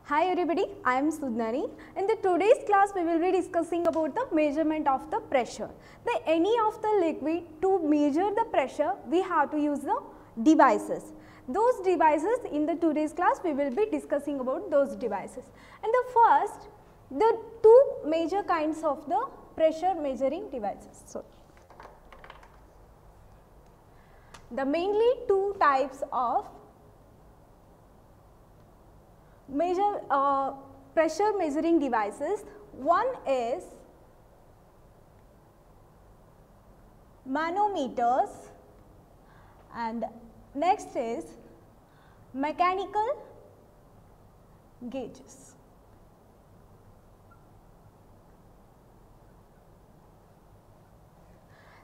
Hi everybody, I am Sudnani. In the today's class we will be discussing about the measurement of the pressure. Any of the liquid, to measure the pressure we have to use the devices. Those devices, in the today's class we will be discussing about those devices. And the first, the two major kinds of the pressure measuring devices. So, the mainly two types of pressure measuring devices. One is manometers and next is mechanical gauges.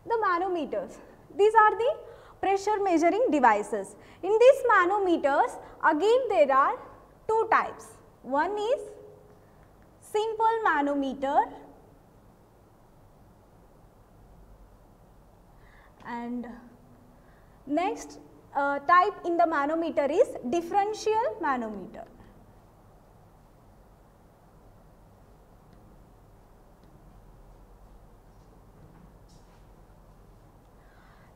The manometers, these are the pressure measuring devices. In these manometers, again there are two types. One is simple manometer and next type in the manometer is differential manometer.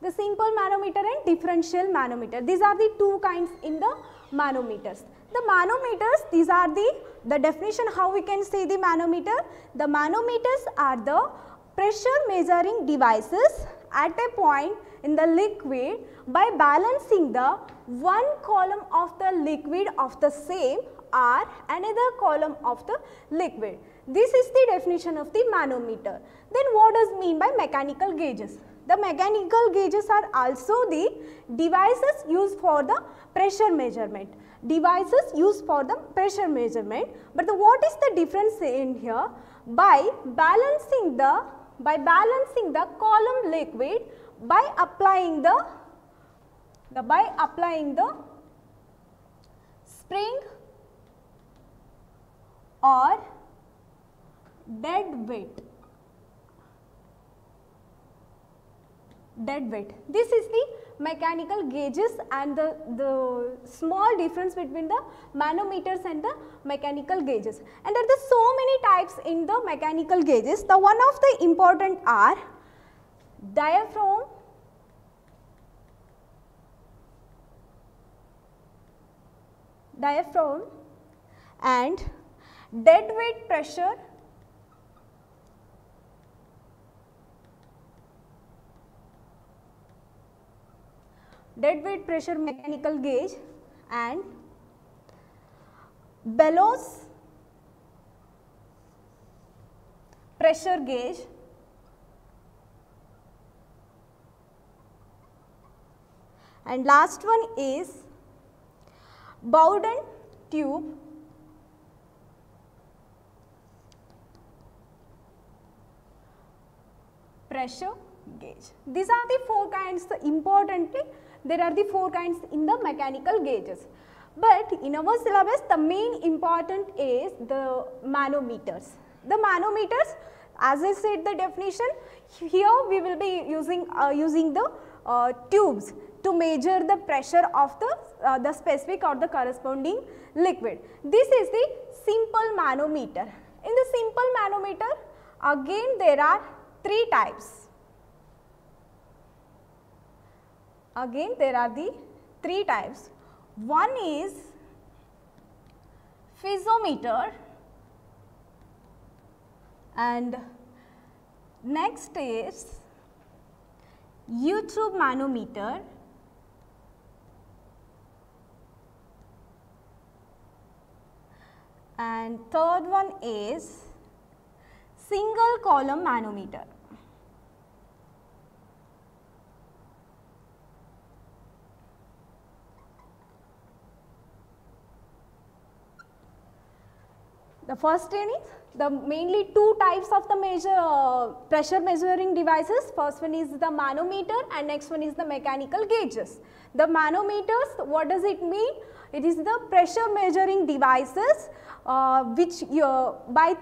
The simple manometer and differential manometer, these are the two kinds in the manometers. The manometers, these are the definition how we can say the manometer. The manometers are the pressure measuring devices at a point in the liquid by balancing the one column of the liquid of the same or another column of the liquid. This is the definition of the manometer. Then what does mean by mechanical gauges? The mechanical gauges are also the devices used for the pressure measurement. Devices used for the pressure measurement, but what is the difference in here? By balancing the column liquid by applying the spring or dead weight. This is the mechanical gauges and the small difference between the manometers and the mechanical gauges. And there are so many types in the mechanical gauges. The one of the important are diaphragm, and dead weight pressure, mechanical gauge, and bellows pressure gauge, and last one is Bowden tube pressure gauge. These are the four kinds. Importantly, there are the four kinds in the mechanical gauges. But in our syllabus, the main important is the manometers. The manometers, as I said the definition, here we will be using the tubes to measure the pressure of the specific or the corresponding liquid. This is the simple manometer. In the simple manometer, again there are three types. Again there are the three types. One is piezometer and next is U-tube manometer and third one is single column manometer. The first thing is the mainly two types of the pressure measuring devices. First one is the manometer and next one is the mechanical gauges. The manometers, what does it mean? It is the pressure measuring devices which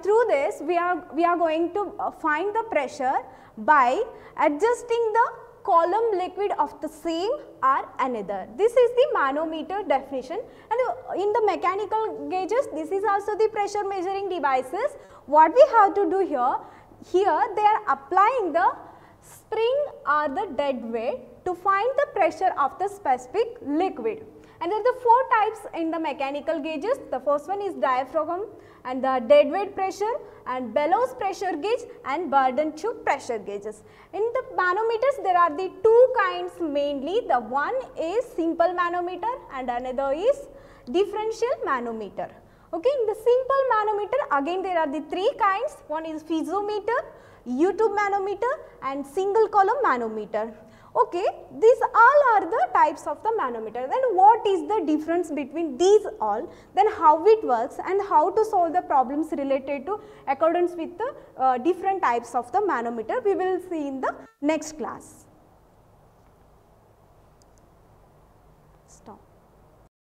through this we are going to find the pressure by adjusting the column liquid of the same or another. This is the manometer definition, and in the mechanical gauges this is also the pressure measuring devices. What we have to do here, they are applying the spring or the dead weight to find the pressure of the specific liquid. And there are the 4 types in the mechanical gauges. The first one is diaphragm and the dead weight pressure and bellows pressure gauge and burden tube pressure gauges. In the manometers there are the 2 kinds mainly. The one is simple manometer and another is differential manometer. Okay, in the simple manometer again there are the 3 kinds. One is piezometer, U-tube manometer and single column manometer. Okay, these all are the types of the manometer. Then what is the difference between these all? Then how it works and how to solve the problems related to accordance with the different types of the manometer we will see in the next class.